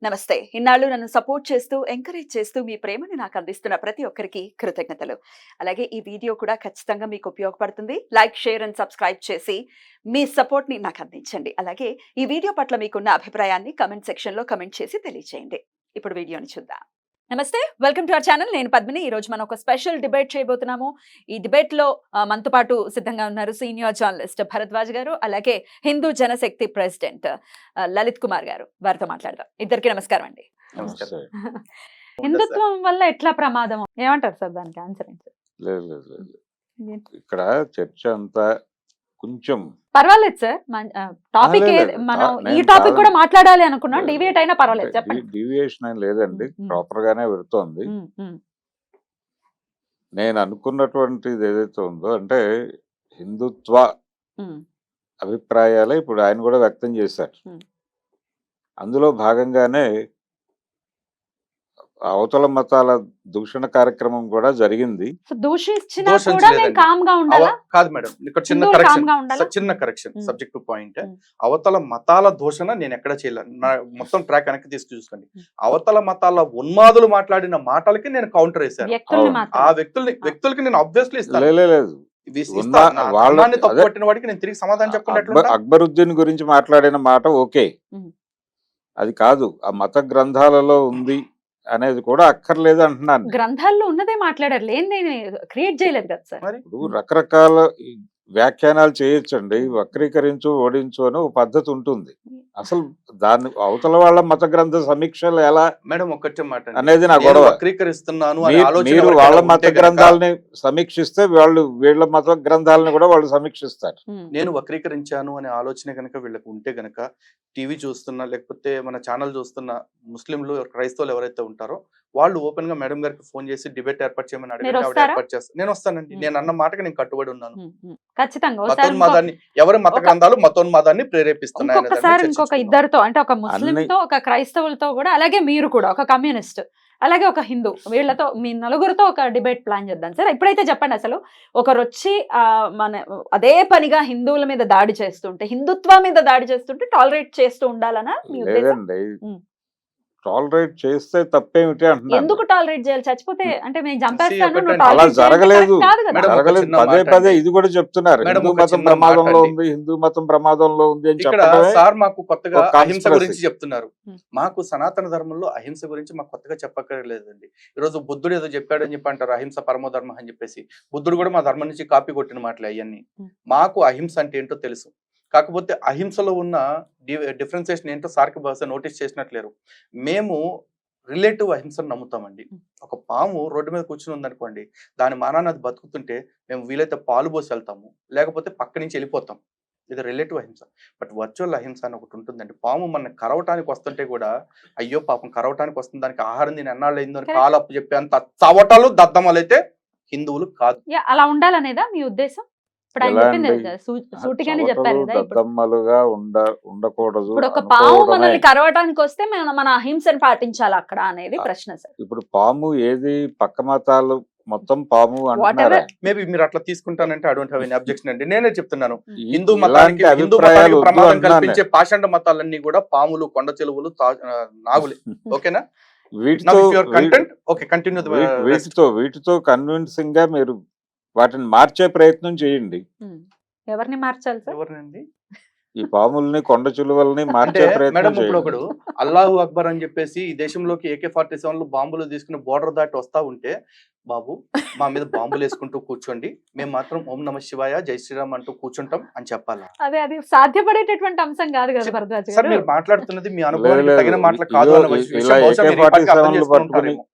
నమస్తే. ఇన్నాళ్ళు నన్ను సపోర్ట్ చేస్తూ, ఎంకరేజ్ చేస్తూ మీ ప్రేమని నాకు అందిస్తున్న ప్రతి ఒక్కరికి కృతజ్ఞతలు. అలాగే ఈ వీడియో కూడా ఖచ్చితంగా మీకు ఉపయోగపడుతుంది. లైక్, షేర్ అండ్ సబ్స్క్రైబ్ చేసి మీ సపోర్ట్‌ని నాకు అందించండి. అలాగే ఈ వీడియో పట్ల మీకున్న అభిప్రాయాన్ని కామెంట్ సెక్షన్‌లో కామెంట్ చేసి తెలియజేయండి. ఇప్పుడు వీడియోని చూద్దాం. నమస్తే. Welcome to our channel. నేను పద్మిని. ఈ రోజు మనం ఒక స్పెషల్ డిబేట్ చేయబోతున్నాము. ఈ డిబేట్‌లో మనతో పాటు సిద్ధంగా ఉన్నారు సీనియర్ జర్నలిస్ట్ భరద్వాజ్ గారు, అలాగే హిందూ జనశక్తి ప్రెసిడెంట్ లలిత్ కుమార్ గారు. వారితో మాట్లాడదాం. ఇద్దరికి నమస్కారం అండి. నమస్కారం. హిందుత్వం వల్ల ఎట్లా ప్రమాదం ఏమంటారు సార్ దానికి ఆన్సర్ ఏంటి? లేదు లేదు లేదు ఇక్కడ చర్చ అంతా కొంచెం పర్వాలేదు సార్. టాపిక్ లేదు, మనం ఈ నేను టాపిక్ కూడా కాదని- మాట్లాడాలి అనుకున్నాం. డివేట్ అయినా పర్వాలేదు, చెప్పండి. డీవియేషన్ ఏం లేదండి, మ్మ్. ప్రాపర్ గానే వెళుతోంది. నేను అనుకున్నటువంటిది ఏదైతే ఉందో అంటే హిందుత్వ అభిప్రాయాలే ఇప్పుడు ఆయన కూడా వ్యక్తం చేశారు. మ్మ్. అందులో భాగంగానే అవతల మతాల దూషణ కార్యక్రమం కూడా జరిగింది. సో దూషించినా దూషించలేదండి. కూడా నేను కామ్ గా ఉండాలా? కాదు మేడం, ఇక్కడ చిన్న హిందువులు కరెక్షన్, కామ్గా ఉండాలా? చిన్న correction, hmm. Subject to point. మ్మ్. అవతల మతాల దూషణ నేను ఎక్కడ చేయలేదు. నా మొత్తం ట్రాక్ వెనక్కి తీసుకు చూసుకోండి. అవతల మతాల ఉన్మాదులు మాట్లాడిన మాటలకి నేను కౌంటర్ వేశాను. వ్యక్తుల్ని అవును. ఆ మాత్రం వ్యక్తులకి నేను ఆబ్వియస్లీ ఇస్తాను. లేదు వాళ్ళని వాళ్ళ- తప్పు పట్టిన వాడికి నేను తిరిగి సమాధానం చెప్పకుండా అక్బరుద్దీన్ గురించి మాట్లాడిన మాట ఓకే, మ్మ్. అది కాదు ఆ మత గ్రంథాలలో ఉంది అనేది కూడా అక్కర్లేదు అంటున్నాను. గ్రంథాల్లో ఉన్నదే మాట్లాడారు, లేని క్రియేట్ చేయలేదు కదా సార్. మరి ఇప్పుడు రకరకాల ఈ వ్యాఖ్యానాలు చేయొచ్చండి, వక్రీకరించు ఓడించు అని ఒక పద్ధతి ఉంటుంది. అసలు దాన్ని అవతల వాళ్ళ మత గ్రంథ సమీక్షలు ఎలా మేడం ఒక్కటే మాట అండి. అనేది నా నేను గొడవ. వక్రీకరిస్తున్నాను అనే ఆలోచన మీరు ఎవరికైనా వాళ్ళ మత ఉంటే గనక, గ్రంథాలని సమీక్షిస్తే వాళ్ళు వీళ్ళ మత గ్రంథాలను కూడా వాళ్ళు సమీక్షిస్తారు. నేను వక్రీకరించాను అనే ఆలోచన కనుక వీళ్ళకి ఉంటే గనక టీవీ చూస్తున్నా లేకపోతే మన ఛానల్ చూస్తున్న ముస్లింలు క్రైస్తవులు ఎవరైతే ఉంటారో వాళ్ళు ఓపెన్ గా మేడం గారికి ఫోన్ చేసి డిబేట్ ఏర్పాటు చేయమని మీరు అడిగితే ఆవిడ వస్తారా? ఏర్పాటు చేస్తాను. నేను వస్తానండి. నేను అన్న మాటకి నేను కట్టుబడి ఉన్నాను. ఖచ్చితంగా ఒకసారి మతోన్మాదాన్ని ఎవరి మత ఒక- గ్రంథాలు మతోన్మాదాన్ని ప్రేరేపిస్తున్నాయి అనే దాని మీద ఇంకొకసారి ఇంకొక చర్చించుకుందాం. ఇద్దరితో, అంటే ఒక ముస్లింతో, ఒక క్రైస్తవులతో కూడా, అలాగే మీరు కూడా ఒక కమ్యూనిస్ట్, అలాగే ఒక హిందూ, వీళ్ళతో మీ నలుగురితో ఒక డిబేట్ ప్లాన్ చేద్దాం సార్. ఇప్పుడైతే చెప్పండి, అసలు ఒకరు వచ్చి మన అదే పనిగా హిందువుల మీద దాడి చేస్తుంటే, హిందుత్వం మీద దాడి చేస్తుంటే టాలరేట్ చేస్తూ ఉండాలనా మీ ఉద్దేశం? లేదండి, ఉమ్. టాలరేట్ చేస్తే తప్పేమిటి అంటున్నాను. ఎందుకు టాలరేట్ చేయాలి? చచ్చిపోతే అంటే మేము చంపేస్తాను, ఒకటండి, నువ్వు అలా tolerate చేయాలి జరగలేదు. correct కాదు కదా. మేడం, ఒక జరగలేదు. చిన్న పదే మాట పదే అండి. ఇది కూడా చెప్తున్నారు, మేడం, హిందూ ఒక మతం చిన్న ప్రమాదంలో మాట అండి. ఉంది, హిందూ మతం ప్రమాదంలో ఉంది అని ఇక్కడ చెప్పడమే సార్ మాకు కొత్తగా ఒక అహింస conspiracy. గురించి చెప్తున్నారు. ఉమ్. మాకు సనాతన ధర్మంలో అహింస గురించి మాకు కొత్తగా చెప్పక్కర్లేదండి. ఈరోజు బుద్ధుడు ఏదో చెప్పాడని చెప్పి అంటారు, అహింస పరమధర్మం అని చెప్పేసి. బుద్ధుడు కూడా మా ధర్మం నుంచి కాపీ కొట్టిన మాటలే అవన్నీ. ఉమ్. మాకు అహింస అంటే ఏంటో తెలుసు. కాకపోతే అహింసలో ఉన్న డిఫరెన్సియేషన్ ఏంటో సార్కి బహుశా నోటీస్ చేసినట్లేరు. మేము రిలేటివ్ అహింసను నమ్ముతామండి. ఒక పాము రోడ్డు మీద కూర్చుని ఉందనుకోండి, దాని మానాన్ని అది బతుకుతుంటే మేము వీలైతే పాలు పోసి వెళ్తాము, లేకపోతే పక్క నుంచి వెళ్ళిపోతాం. ఇది రిలేటివ్ అహింస. బట్ వర్చువల్ అహింస అని ఒకటి ఉంటుందండి. పాము మన కరవటానికి వస్తుంటే కూడా అయ్యో పాపం కరవటానికి వస్తుంది, దానికి ఆహారం దీని ఎన్నాళ్ళు అయిందో అని కాలప్పు చెప్పే అంత చవటాలు దద్దమలు అయితే హిందువులు కాదు. యా, అలా ఉండాలనేదా మీ ఉద్దేశం? ఇప్పుడు ఆయన ఎలా చెప్పింది అండి? కదా, సూటిగానే చెప్పారు చవటలు కదా. ఇప్పుడు దద్దమ్మలుగా ఉండకూడదు ఇప్పుడు ఒక పాము అనుకోవడమే. మనల్ని కరవటానికి వస్తే మన అహింసను పాటించాలి అక్కడ అనేది ప్రశ్న సార్. ఇప్పుడు పాము ఏది, పక్క మతాలు మొత్తం పాము అంటున్నారా? మేబీ మీరు అట్లా తీసుకుంటానంటే I don't have any objection అండి. నేనే చెప్తున్నాను, హిందూ ఇలాంటి మతానికి అభిప్రాయాలు వద్దు ప్రమాదం అంటున్నాను. కల్పించే పాషండ మతాలన్నీ కూడా పాములు, కొండ చెలువులు, నాగులే. ఓకేనా? వీటితో కంటెంట్ ఓకే, కంటిన్యూ. వీటితో కన్విన్సింగ్ గా మీరు వాటిని మార్చే ప్రయత్నం చేయండి. ఎవరిని మార్చాలి సార్? ఎవరినండి ఈ పాముల్ని, కొండ చిలువల్ని అంటే మార్చే ప్రయత్నం మేడం, ఇప్పుడు చేయండి. ఒకడు అల్లాహు అక్బర్ అని చెప్పేసి ఈ దేశంలోకి AK-47 బాంబులు తీసుకుని బోర్డర్ దాటి వస్తా ఉంటే, బాబు మా మీద బాంబులు వేసుకుంటూ కూర్చోండి, మేము మాత్రం ఓం నమ శివాయ, జై శ్రీరామ్ అంటూ కూర్చుంటాం అని చెప్పాలా? అది సాధ్యపడేటటువంటి అంశం కాదు కదా భరద్వాజ్ సార్ గారు. మీరు మాట్లాడుతున్నది మీ అనుభవానికి లేదు, తగిన మాటలు కాదు ఇదిగో అన్న విషయం ఇలా బహుశా మీరు ఈ పాటికి అర్థం చేసుకుని ఉంటారేమో.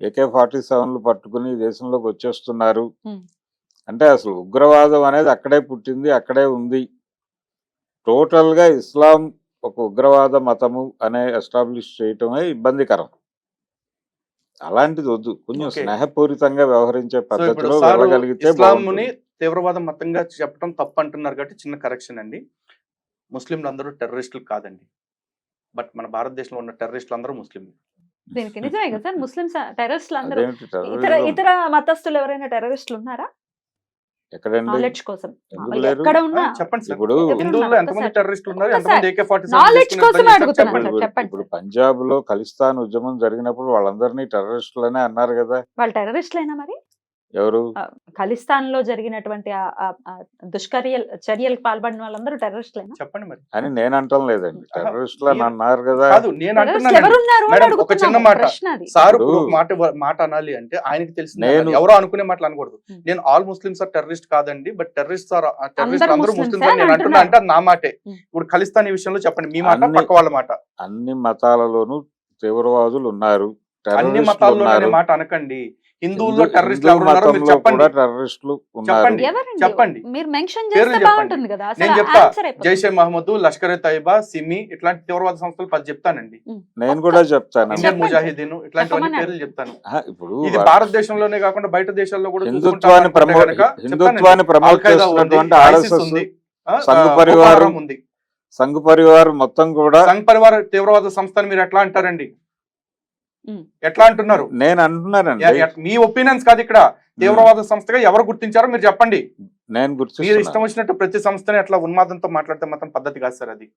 AK-47 పట్టుకుని ఈ దేశంలోకి వచ్చేస్తున్నారు ఉమ్. అంటే అసలు ఉగ్రవాదం అనేది అక్కడే పుట్టింది, అక్కడే ఉంది. టోటల్ గా ఇస్లాం ఒక ఉగ్రవాద మతము అనే ఎస్టాబ్లిష్ చేయటమే ఇబ్బందికరం. అలాంటిది వద్దు, కొంచెం Okay. స్నేహపూరితంగా వ్యవహరించే సో ఇప్పుడు పద్ధతిలో సార్ వెళ్ళగలిగితే ఇస్లాంని బాగుంటుంది. తీవ్రవాద మతంగా చెప్పడం తప్పు అంటున్నారు కాబట్టి చిన్న కరెక్షన్ అండి. ముస్లింలు అందరూ టెర్రరిస్టులు కాదండి. బట్ మన భారతదేశంలో ఉన్న టెర్రరిస్టులు అందరూ ముస్లింలు. దీనికి నిజమే కదా సార్, ముస్లిమ్స్ టెర్రరిస్టులు అందరూ. అదేంటి ఇతర terrorism? ఇతర మతస్థులు ఎవరైనా టెర్రరిస్టులు ఉన్నారా? ఎక్కడండి నాలెడ్జ్ కోసం ఎందుకు లేరు? ఎక్కడ ఉన్నా చెప్పండి సార్. ఇప్పుడు హిందువుల్లో ఎంతమంది టెర్రరిస్టులు ఉన్నారు, ఎంతమంది AK-47 Knowledge తీసుకుని కోసమే యుద్ధం అడుగుతున్నాను చేస్తారు? సార్. ఇప్పుడు చెప్పండి ఇప్పుడు సార్. పంజాబ్ లో ఖలిస్తాన్ ఉద్యమం జరిగినప్పుడు వాళ్ళందరినీ టెర్రరిస్టులనే అన్నారు కదా. వాళ్ళు టెర్రరిస్టులైనా మరి ఎవరు? ఖలిస్తాన్ లో జరిగినటువంటి చర్యలకు పాల్పడిన వాళ్ళందరూ టెర్రరిస్టులైనా? చెప్పండి మరి. అని నేను అంటం లేదండి. ఆహా, టెర్రరిస్టులు అని మీరు- అన్నారు కదా. కాదు నేను టెర్రరిస్టులు అంటున్నాను. ఎవరున్నారు అని మేడం, ఒక అడుగుతున్నాము. చిన్న మాట. ప్రశ్న అది. సార్ ఇప్పుడు ఇప్పుడు ఒక మాట అనాలి అంటే ఆయనకి తెలిసింది నేను- అనాలి. ఎవరో అనుకునే మాటలు అనకూడదు. Hmm. నేను ఆల్ ముస్లిమ్స్ ఆర్ టెర్రరిస్ట్ కాదండి, బట్ టెర్రరిస్ట్ అందరూ అందరూ ముస్లిమ్సే ముస్లిమ్స్ అని నేను అని అంటున్నా అంటే అది నా మాటే. Hmm. ఇప్పుడు ఖలిస్తాన్ ఈ విషయంలో చెప్పండి, మీ మాట అన్ని- పక్క వాళ్ళ మాట. అన్ని మతాలలోనూ తీవ్రవాదులు ఉన్నారు, అన్ని టెర్రరిస్టులు మతాల్లోనే ఉన్నారు. మాట అనకండి. హిందువుల్లో హిందూ టెర్రరిస్టులు ఎవరు ఉన్నారో మీరు మతంలో కూడా చెప్పండి. టెర్రరిస్టులు ఉన్నారు. చెప్పండి. ఎవరండి? చెప్పండి. మీరు మెన్షన్ పేర్లు చేస్తే చెప్పండి. బాగుంటుంది కదా. అసలు నేను చెప్తా. answer అయిపోతుంది. జైషే మహమ్మద్, లష్కర్ తైబా, సిమి ఇట్లాంటి తీవ్రవాద సంస్థలు 10 చెప్తానండి. నేను కూడా చెప్తాను. ఇండియన్ చెప్పండి. ముజాహిదీన్ ఇట్లాంటివన్నీ చెప్పమని పేర్లు చెప్తాను. ఇప్పుడు ఇది భారతదేశంలోనే కాకుండా బయట దేశాల్లో కూడా హిందుత్వాన్ని హిందుత్వాన్ని ప్రమోట్ చేస్తున్నటువంటి RSS, సంఘ్ పరివారం ఉంది. సంఘ్ పరివార్ మొత్తం కూడా సంఘ్ పరివార తీవ్రవాద సంస్థను మీరు ఎట్లా అంటారండి? ఎట్లా అంటున్నారు? నేను అంటున్నానండి. మీ ఒపీనియన్స్ కాదు ఇక్కడ. తీవ్రవాద సంస్థగా ఎవరు గుర్తించారో మీరు చెప్పండి. నేను మీరు గుర్తిస్తున్నా. ఇష్టం వచ్చినట్టు ప్రతి సంస్థని అట్లా ఉన్మాదంతో మాట్లాడితే మాత్రం పద్ధతి కాదు సార్. అది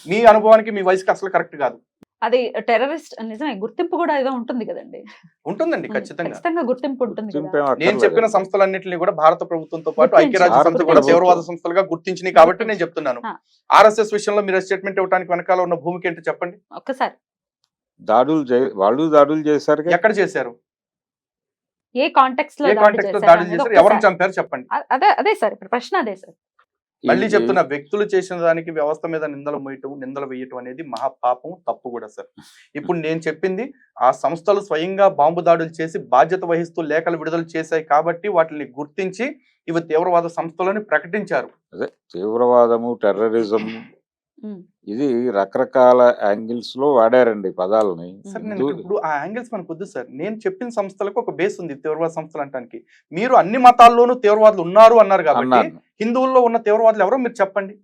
మీ అనుభవానికి మీ వయసుకి అసలు కరెక్ట్ కాదు. అది టెర్రరిస్ట్ నిజమే, గుర్తింపు కూడా ఏదో ఉంటుంది కదండి. ఉంటుందండి ఖచ్చితంగా. ఖచ్చితంగా గుర్తింపు ఉంటుంది కదా. గుర్తింపేం నేను అక్కర్లేదు. చెప్పిన సంస్థలన్నింటినీ కూడా భారత ప్రభుత్వంతో పాటు గుర్తించారు. ఐక్యరాజ్య సమితి కూడా భారత తీవ్రవాద ప్రభుత్వం. సంస్థలుగా గుర్తించినాయి కాబట్టి నేను చెప్తున్నాను. ఆ. RSS విషయంలో మీరు స్టేట్మెంట్ ఇవ్వడానికి వెనకాల ఉన్న భూమికి ఏంటో చెప్పండి. ఒక్కసారి వాళ్ళు దాడులు చేశారు కదా. ఎక్కడ చేశారు? ఏ కాంటెక్స్ట్ లో ఏ దాడి కాంటెక్స్ట్ లో చేశారు దాడులు అనేది చేశారు? ఒక్కసారి. ఎవరిని చంపారు చెప్పండి. అదే సార్ ఇప్పుడు ప్రశ్న అదే సార్. మళ్ళీ ఈ- చెప్తున్నా, వ్యక్తులు చేసిన దానికి వ్యవస్థ మీద నిందలు వేయటం అనేది మహాపాపం, తప్పు కూడా సార్. ఇప్పుడు నేను చెప్పింది ఆ సంస్థలు స్వయంగా బాంబు దాడులు చేసి బాధ్యత వహిస్తూ లేఖలు విడుదల చేశాయి కాబట్టి వాటిని గుర్తించి ఇవి తీవ్రవాద సంస్థలని ప్రకటించారు. అదే తీవ్రవాదము, టెర్రరిజం ఉమ్. ఇది రకరకాల యాంగిల్స్ లో వాడారండి ఈ పదాలని. సార్ నేను ఇప్పుడు ఆ యాంగిల్స్ మనకు వద్దు సార్. నేను చెప్పిన సంస్థలకు ఒక బేస్ ఉంది తీవ్రవాద సంస్థలు అంటానికి. మీరు అన్ని మతాల్లోనూ తీవ్రవాదులు ఉన్నారు అన్నారు కాబట్టి అన్నాను. హిందువుల్లో ఉన్న తీవ్రవాదులు ఎవరో మీరు చెప్పండి.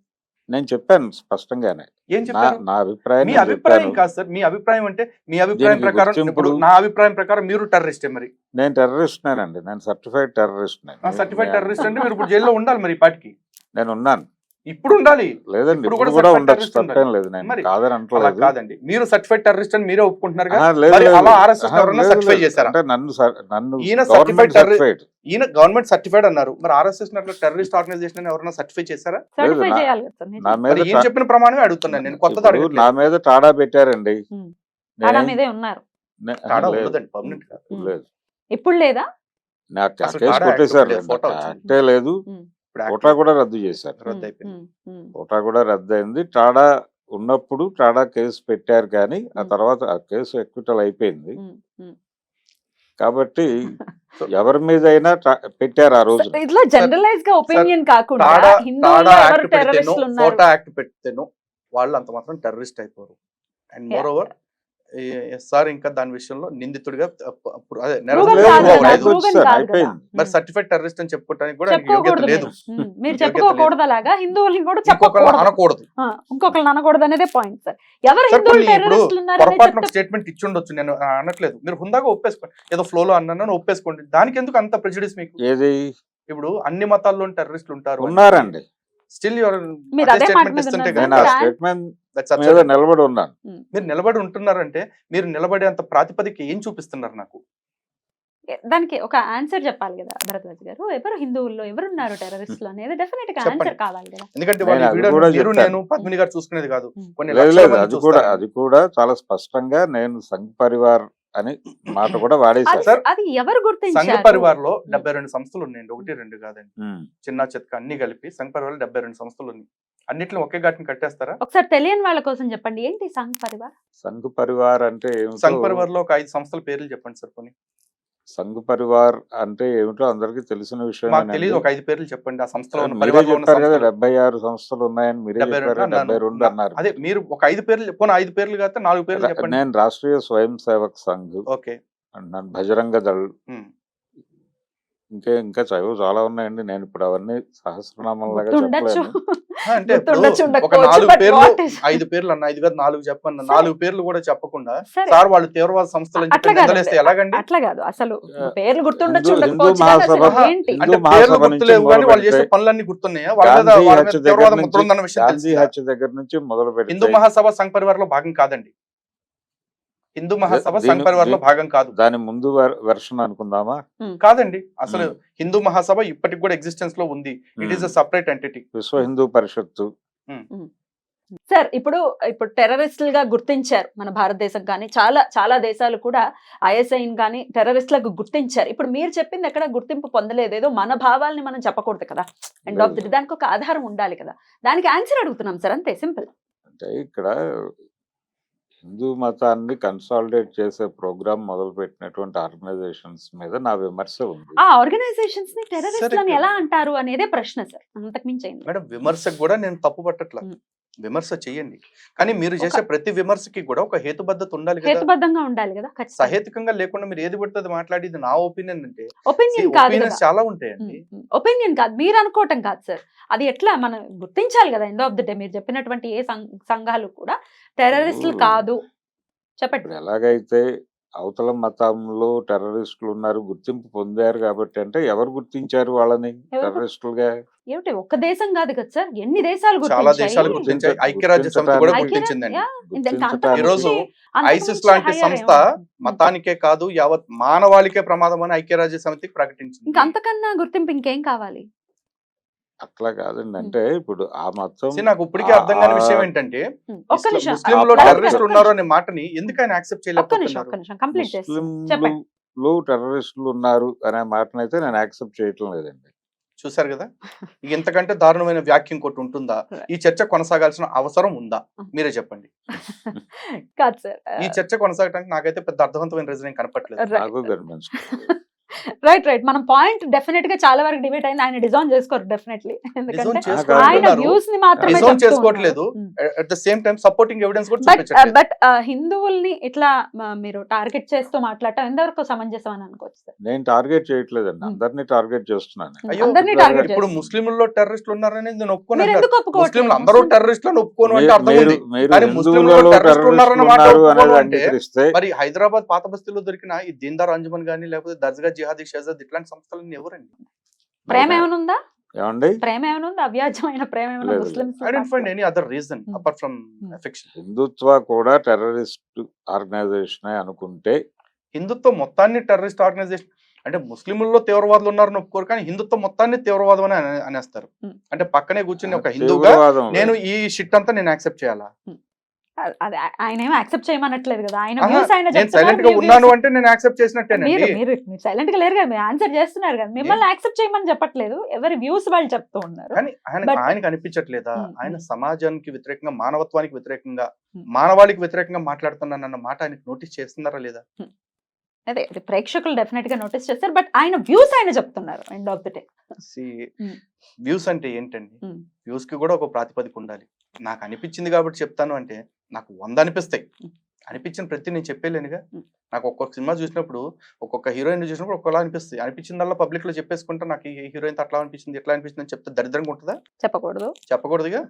నేను చెప్పాను స్పష్టంగానే. ఏం చెప్పారు? నా అభిప్రాయం మీ నేను అభిప్రాయం చెప్పాను. కాదు సార్. మీ అభిప్రాయం అంటే మీ అభిప్రాయం దీనికి ప్రకారం గుర్తింపులు- ఇప్పుడు నా అభిప్రాయం ప్రకారం మీరు టెర్రరిస్టే. మరి నేను టెర్రరిస్ట్నేనండి. నేను సర్టిఫైడ్ టెర్రరిస్ట్. సర్టిఫైడ్ టెర్రరిస్ట్ అంటే మీరు ఇప్పుడు జైల్లో ఉండాలి మరి ఈ పాటికి. నేను ఉన్నాను. ఇప్పుడు ఉండాలి. లేదండి, ఇప్పుడు ఇప్పుడు కూడా కూడా certified ఉండొచ్చు, terrorist ఉండాలి. తప్పేం లేదు. నేను మరి కాదని అలా అంటలేదు. కాదండి. మీరు సర్టిఫైడ్ టెర్రరిస్ట్ అని మీరే ఒప్పుకుంటున్నారు కదా. లేదు, మరి లేదు. అలా RSS ఎవరన్నా లేదు, సర్టిఫై లేదు. చేశారా? అంటే నన్ను ఈయన గవర్నమెంట్ certified సర్టిఫైడ్. ఈయన గవర్నమెంట్ సర్టిఫైడ్ అన్నారు. మరి RSS అట్లా టెర్రరిస్ట్ ఆర్గనైజేషన్ అని ఎవరన్నా సర్టిఫై చేశారా? సర్టిఫై నా- చేయాలి కదా సార్. నా నిజం. మీద మరి ఈయన చెప్పిన ప్రమాణమే అడుగుతున్నాను నేను. కొత్తది ఇప్పుడు అడగట్లేదు. నా మీద టాడా పెట్టారండి. ఉమ్. నేనేం- తాడా మీదే ఉన్నారు. తాడా లేదు, ఉండదండి, పర్మనెంట్ కాదు. లేదు. ఇప్పుడు లేదా? నాకు అసలు కేసు టాడా కొట్టేశారు. యాక్ట్ ఫోటో వచ్చింది. యాక్టే లేదు. ఉమ్. ఇప్పుడు కోటా కూడా రద్దు చేశారు. రద్దు అయిపోయింది. ఉమ్. ఉమ్. కోటా కూడా రద్దు అయింది. టాడా ఉన్నప్పుడు టాడా కేసు పెట్టారు కానీ ఆ ఉమ్. తర్వాత ఆ కేసు ఎక్విటల్ అయిపోయింది. ఉమ్. ఉమ్. కాబట్టి ఎవరి మీదైనా పెట్టారు ఆ రోజు. ఇట్లా జనరలైజ్ గా ఒపీనియన్ కాకుండా టాడా హిందువుల్లో ఎవరు యాక్ట్ పెడితేనో టెర్రరిస్టులు ఉన్నారు? ఫోటో యాక్ట్ పెడితేనో వాళ్ళు అంత మాత్రం టెర్రరిస్ట్ అయిపోరు. అండ్ మోర్ ఓవర్ సార్ ఇంకా దాని విషయంలో నిందితుడిగా అదే నేరం Proven లేదు, కాదు లేదు, కదా, అవ్వలేదు. proven అయిపోయింది సార్, కాదు కదా. అయిపోయింది. మరి సర్టిఫైడ్ టెర్రరిస్ట్ అని చెప్పుకోవడానికి కూడా ఆయనకి యోగ్యత చెప్పుకోకూడదు లేదు. మీరు. మీరు యోగ్యత చెప్పుకోకూడదు అలాగా, హిందువుల్ని కూడా ఇంకొకరు చెప్పకూడదు. అనకూడదు. ఇంకొకరిని అనకూడదు అనేదే పాయింట్ సార్. ఎవరు సార్ హిందువులు కొన్ని ఇప్పుడు టెర్రరిస్టులు ఉన్నారనే పొరపాటున చెప్తే స్టేట్మెంట్ ఇచ్చి ఉండొచ్చు, నేను అనట్లేదు. మీరు హుందాగా ఒప్పేసుకోండి. ఏదో ఫ్లోలో అన్నాను ఒప్పేసుకోండి. దానికి ఎందుకు అంత ప్రెజుడిస్ మీకు? ఏది ఇప్పుడు అన్ని మతాల్లో టెర్రరిస్టులు ఉంటారు. ఉన్నారండి. స్టిల్ మీరు అదే మాట మీద ఇస్తుంటే ఉన్నారు. నేను ఆ మీరు స్టేట్మెంట్ That's మీద absurd. నిలబడి ఉన్నాను. మీరు నిలబడి ఉంటున్నారంటే మీరు నిలబడే అంత ప్రాతిపదిక ఏం చూపిస్తున్నారు నాకు? దానికి ఒక ఆన్సర్ చెప్పాలి కదా భరద్వాజ్ గారు. ఎవరు హిందువుల్లో ఎవరున్నారు టెర్రరిస్టులు అనేది డెఫినెట్ గా చెప్పండి. ఆన్సర్ కావాలి కదా. ఎందుకంటే నేను వాళ్ళ అది వీడియో కూడా మీరు చెప్తాను. నేను పద్మిని గారు చూసుకునేది కాదు. కొన్ని లేదు లక్షల లేదు, మంది చూస్తారు. అది కూడా చాలా స్పష్టంగా నేను సంఘ్ పరివార్ అని మాట కూడా వాడేశాను. సార్, అది ఎవరు సంఘ గుర్తించారు? పరివార్ లో 72 సంస్థలు ఉన్నాయండి. 1, 2 కాదండి. ఉమ్. చిన్న చెత్త అన్ని కలిపి సంఘ పరివార్ 72 సంస్థలు ఉన్నాయి. అన్నిట్లో ఒకే ఘాటిని కట్టేస్తారా? ఒకసారి తెలియని వాళ్ళ కోసం చెప్పండి, ఏంటి సంఘ్ పరివార్? సంఘ్ పరివార్ అంటే ఏమిటో, సంఘ పరివార్ లో ఒక 5 సంస్థల పేర్లు చెప్పండి సార్. కొన్ని సంఘ్ పరివార్ అంటే ఏమిటో అందరికీ తెలిసిన విషయం. మాకు తెలియదు, ఒక 5 పేర్లు చెప్పండి. ఆ సంస్థలో ఉన్న మీరే పరివార్ లో ఉన్న చెప్పారు కదా సంస్థలు. 76 సంస్థలు ఉన్నాయని మీరే 72 చెప్పారు. అన్నాను. 72 అన్నారు. అదే మీరు ఒక 5 పేర్లు, పోనీ 5 పేర్లు కాదు 4 పేర్లు చెప్పండి. నేను రాష్ట్రీయ స్వయం సేవక్ సంఘ్ ఓకే. అన్నాను, బజరంగ దళ్, ఉమ్. ఇంకా చాలా ఉన్నాయండి. నేను ఇప్పుడు అవన్నీ సహస్రనామంలాగా ఉండొచ్చు. చెప్పలేను. అంటే ఇప్పుడు గుర్తుండొచ్చు, ఒక ఉండకపోవచ్చు, 4 but పేర్లు what is- 5 పేర్లు అన్న 5 కాదు 4 చెప్పన్న సరే. 4 పేర్లు కూడా చెప్పకుండా సరే సార్ వాళ్ళు తీవ్రవాద సంస్థలు అని అట్లా చెప్పి కాదు, నిందలేస్తే ఎలాగండి? అట్లా కాదు, అసలు ఆ, పేర్లు గుర్తుండొచ్చు, హిందూ ఉండకపోవచ్చు, కానీ అసలు మహాసభ ఏంటి హిందూ అంటే మహాసభ పేర్లు నుంచి గుర్తులేవు కానీ వాళ్ళు చేసే మొదలుపెడితే పనులన్నీ గుర్తున్నాయా? వాళ్ళ మీద గాంధీ వాళ్ళ హత్య మీద దగ్గర తీవ్రవాద నుంచి ముద్ర ఉందన్న విషయం గాంధీ తెలుసు. హత్య దగ్గర నుంచి మొదలు హిందూ పెడితే మహాసభ సంఘ పరివార్లో భాగం కాదండి. హిందూ మహాసభ సంఘ దీని- పరివార్లో భాగం కాదు. దాని ముందు వెర్షన్ అనుకుందామా? కాదండి, అసలు హిందూ మహాసభ ఇప్పటికి కూడా ఎగ్జిస్టెన్స్ లో ఉంది. It is a separate entity. విశ్వ హిందూ పరిషత్తు సార్ ఇప్పుడు టెర్రరిస్టులుగా గుర్తించారు మన భారతదేశం కానీ చాలా చాలా దేశాలు కూడా ఐఎస్ఐని కానీ టెర్రరిస్టులకు గుర్తించారు. ఇప్పుడు మీరు చెప్పింది ఎక్కడ గుర్తింపు పొందలేదు, ఏదో మన భావాల్ని మనం చెప్పకూడదు కదా, ఎండ్ ఆఫ్ ది డే దానికి ఒక ఆధారం ఉండాలి కదా, దానికి ఆన్సర్ అడుగుతున్నాం సార్, అంతే సింపుల్. అంటే ఇక్కడ హిందూ మతాన్ని కన్సాలిడేట్ చేసే ప్రోగ్రామ్ మొదలు పెట్టినటువంటి ఆర్గనైజేషన్స్ మీద నా విమర్శ ఉంది. ఆ ఆర్గనైజేషన్స్ ని టెర్రరిస్టులు అని ఎలా అంటారు అనేదే ప్రశ్న సార్, అంతకుమించి అయింది. మేడం విమర్శకు కూడా నేను తప్పు పట్టట్లా. విమర్శ చెయ్యండి, కానీ మీరు చేసే ప్రతి విమర్శకి కూడా ఒక హేతుబద్ధత ఉండాలి కదా. హేతుబద్ధంగా ఉండాలి కదా, ఖచ్చితంగా. సహేతుకంగా లేకుండా మీరు ఏది పడుతుంది మాట్లాడేది నా ఒపీనియన్ అంటే ఒపీనియన్ కాదు ఒపీనియన్స్ చాలా ఉంటాయండి. ఒపీనియన్ కాదు, మీరు అనుకోవటం కాదు సార్, అది ఎట్లా మనం గుర్తించాలి కదా. ఎండ్ ఆఫ్ ది డే మీరు చెప్పినటువంటి ఏ సంఘాలు కూడా టెర్రరిస్టులు కాదు. చెప్పండి. ఇప్పుడు ఎలాగైతే అవతల మతంలో టెర్రరిస్టులు ఉన్నారు, గుర్తింపు పొందారు కాబట్టి, అంటే ఎవరు గుర్తించారు వాళ్ళని టెర్రరిస్టులుగా? ఏమిటి ఒక్క దేశం కాదు కదా సార్, ఎన్ని దేశాలు చాలా దేశాలు గుర్తించాయి. గుర్తించాయి. ఐక్యరాజ్య సమితి కూడా గుర్తించడానికి- గుర్తించిందండి. గుర్తించడానికి- ఈరోజు ఐసిస్ లాంటి సంస్థ మతానికే కాదు యావత్ మానవాళికే ప్రమాదం అని ఐక్యరాజ్య సమితి ప్రకటించింది. ఇంకా అంతకన్నా గుర్తింపు ఇంకేం కావాలి? అట్లా కాదండి, అంటే ఇప్పుడు ఆ మతం See, నాకు ఇప్పటికీ అర్థం కాని విషయం ఏంటంటే ఒక్క నిమిషం ముస్లింలో ఆ టెర్రరిస్టులు ఒక్క ఉన్నారు అనే మాటని ఎందుకు ఆయన యాక్సెప్ట్ ఒక్క నిమిషం చేయలేకపోతున్నారు? కంప్లీట్ చేస్తాను. చెప్పండి. ముస్లింలు టెర్రరిస్టులు ఉన్నారు అనే మాటనైతే నేను యాక్సెప్ట్ చేయటం లేదండి. చూసారు కదా, ఇక ఎంతకంటే దారుణమైన వ్యాఖ్య ఇంకోటి ఉంటుందా? ఈ చర్చ కొనసాగాల్సిన అవసరం ఉందా? మీరే చెప్పండి. కాదు సార్, ఈ చర్చ కొనసాగడానికి నాకైతే పెద్ద అర్థవంతమైన రీజన్ ఏం కనపట్లేదు. నాకు కనిపించలేదు. రైట్ మన పాయింట్ డెఫినెట్ గా చాలా వరకు డిబేట్ అయింది. ఆయన డిజైన్ చేసుకోరు డెఫినెట్లీ, ఎందుకంటే చేసుకోవాలి ఆయన అంటున్నారు. వ్యూస్ ని మాత్రమే డిజైన్ చెప్తూ చేసుకోవట్లేదు. ఉన్నారు. At the same time supporting evidence కూడా బట్ చూపించట్లేదు. బట్ హిందువుల్ని ఇట్లా మీరు టార్గెట్ చేస్తూ మాట్లాడటం ఎంతవరకు సమంజసం అని అనుకోవచ్చు సార్? నేను టార్గెట్ చేయట్లేదండి, అందరినీ టార్గెట్ చేస్తున్నాను. అయ్యో, అందరినీ ఇప్పుడు టార్గెట్ ఇప్పుడు ముస్లింలలో టెర్రరిస్టులు ఉన్నారనేది నేను మీరు ఒప్పుకోను. ఎందుకు ముస్లింలు ఒప్పుకోవట్లేదు? అందరూ టెర్రరిస్టులను ఒప్పుకోను అంటే అర్థం ఉంది. మీరు కానీ ముస్లింలలో హిందువులలో టెర్రరిస్టులు ఉన్నారన్న మాట టెర్రరిస్టులు ఉన్నారు ఒప్పుకోను అనేది అంటే అంగీకరిస్తే మరి హైదరాబాద్ పాత బస్తీలో దొరికిన ఈ దీన్దార్ అంజుమన్ గానీ లేకపోతే దర్జగా జిహాదీ షహజాద్ ఇట్లాంటి సంస్థలన్నీ ఎవరండి? ప్రేమ ఏమైనా ఉందా? ఏమండి, ప్రేమ ఏమైనా ఉందా? అవ్యాజమైన ప్రేమ ఏమైనా లేదు, Muslims? I don't find any other reason apart from affection. Hindutva కూడా టెర్రరిస్ట్ ఆర్గనైజేషన్ అనుకుంటే హిందుత్వం మొత్తాన్ని టెర్రరిస్ట్ ఆర్గనైజేషన్ అంటే ముస్లింలలో తీవ్రవాదులు ఉన్నారని ఒప్పుకోరు, కానీ హిందుత్వం మొత్తాన్ని తీవ్రవాదం అని అనేస్తారు. అంటే పక్కనే కూర్చుని ఒక హిందూగా తీవ్రవాదం నేను ఈ షిట్ అంతా నేను యాక్సెప్ట్ చేయాలా? అది ఆయన ఏమో యాక్సెప్ట్ చేయమనట్లేదు కదా, ఆయన ఆహా, వ్యూస్ ఆయన నేను చెప్తున్నారు, సైలెంట్ గా మీ ఉన్నాను views- అంటే నేను యాక్సెప్ట్ చేసినట్టేనండి. మీరు సైలెంట్ గా లేరు కదా, మీరు ఆన్సర్ చేస్తున్నారు కదా, మిమ్మల్ని యాక్సెప్ట్ చేయమని చెప్పట్లేదు, ఎవరి వ్యూస్ వాళ్ళు చెప్తూ ఉన్నారు. కానీ But- ఆయనకు అనిపించట్లేదా ఆయన Hmm. సమాజానికి వ్యతిరేకంగా మానవత్వానికి వ్యతిరేకంగా Hmm. మానవాళికి వ్యతిరేకంగా మాట్లాడుతున్నానన్న మాట ఆయనకు నోటీస్ చేస్తున్నారా లేదా? అదే అది ప్రేక్షకులు డెఫినెట్ గా నోటీస్ చేస్తారు, బట్ ఆయన వ్యూస్ ఆయన చెప్తున్నారు end of the day. Views అంటే ఏంటండి? Hmm. వ్యూస్ కి కూడా ఒక ప్రాతిపదిక ఉండాలి. నాకు అనిపించింది కాబట్టి చెప్తాను అంటే నాకు 100 అనిపిస్తాయి. అనిపించిన ప్రతి నేను చెప్పేలేనుగా. నాకు ఒక్కొక్క సినిమా చూసినప్పుడు ఒక్కొక్క హీరోయిన్ చూసినప్పుడు ఒక్కొక్కలా అనిపిస్తుంది. అనిపించిందల్లా పబ్లిక్ లో చెప్పేసుకుంటా నాకు ఈ హీరోయిన్ అట్లా అనిపించింది ఇట్లా అనిపించింది అని చెప్తే దరిద్రంగా ఉంటుందా? చెప్పకూడదు. చెప్పకూడదుగా.